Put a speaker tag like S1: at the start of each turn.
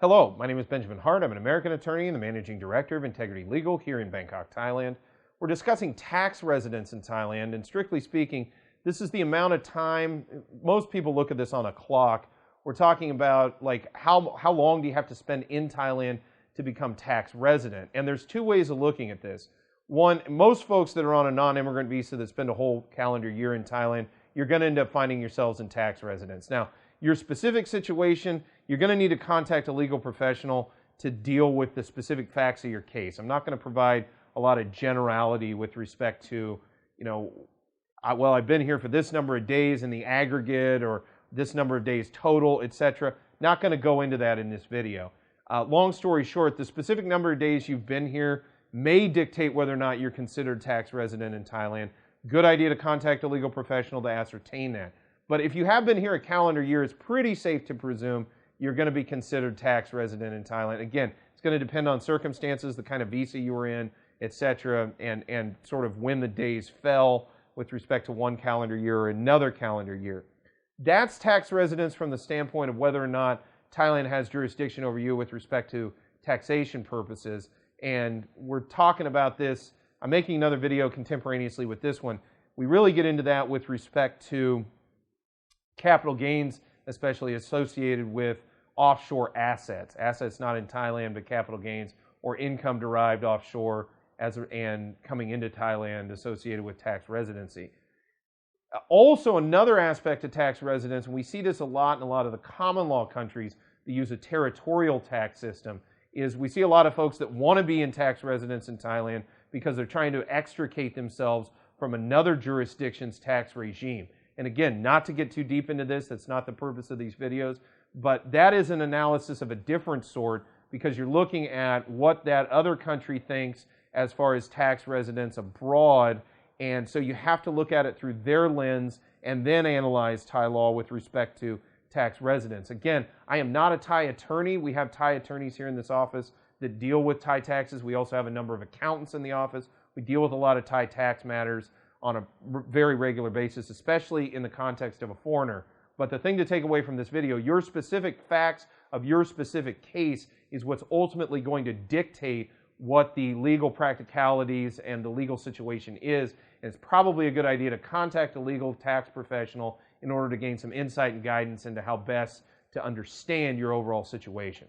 S1: Hello, my name is Benjamin Hart. I'm an American attorney and the managing director of Integrity Legal here in Bangkok, Thailand. We're discussing tax residence in Thailand, and strictly speaking, this is the amount of time. Most people look at this on a clock. We're talking about like how long do you have to spend in Thailand to become tax resident? And there's two ways of looking at this. One, most folks that are on a non-immigrant visa that spend a whole calendar year in Thailand, you're going to end up finding yourselves in tax residence. Now, your specific situation, you're going to need to contact a legal professional to deal with the specific facts of your case. I'm not going to provide a lot of generality with respect to, I've been here for this number of days in the aggregate or this number of days total, etc. Not going to go into that in this video. Long story short, the specific number of days you've been here may dictate whether or not you're considered tax resident in Thailand. Good idea to contact a legal professional to ascertain that. But if you have been here a calendar year, it's pretty safe to presume you're going to be considered tax resident in Thailand. Again, it's going to depend on circumstances, the kind of visa you were in, etc., and sort of when the days fell with respect to one calendar year or another calendar year. That's tax residence from the standpoint of whether or not Thailand has jurisdiction over you with respect to taxation purposes. And we're talking about this. I'm making another video contemporaneously with this one. We really get into that with respect to capital gains, especially associated with offshore assets. Assets not in Thailand, but capital gains or income derived offshore and coming into Thailand associated with tax residency. Also, another aspect of tax residence, and we see this a lot in a lot of the common law countries that use a territorial tax system, is we see a lot of folks that want to be in tax residence in Thailand because they're trying to extricate themselves from another jurisdiction's tax regime. And again, not to get too deep into this, that's not the purpose of these videos, but that is an analysis of a different sort because you're looking at what that other country thinks as far as tax residence abroad, and so you have to look at it through their lens and then analyze Thai law with respect to tax residence. Again, I am not a Thai attorney. We have Thai attorneys here in this office that deal with Thai taxes. We also have a number of accountants in the office. We deal with a lot of Thai tax matters on a very regular basis, especially in the context of a foreigner. But the thing to take away from this video, your specific facts of your specific case is what's ultimately going to dictate what the legal practicalities and the legal situation is. And it's probably a good idea to contact a legal tax professional in order to gain some insight and guidance into how best to understand your overall situation.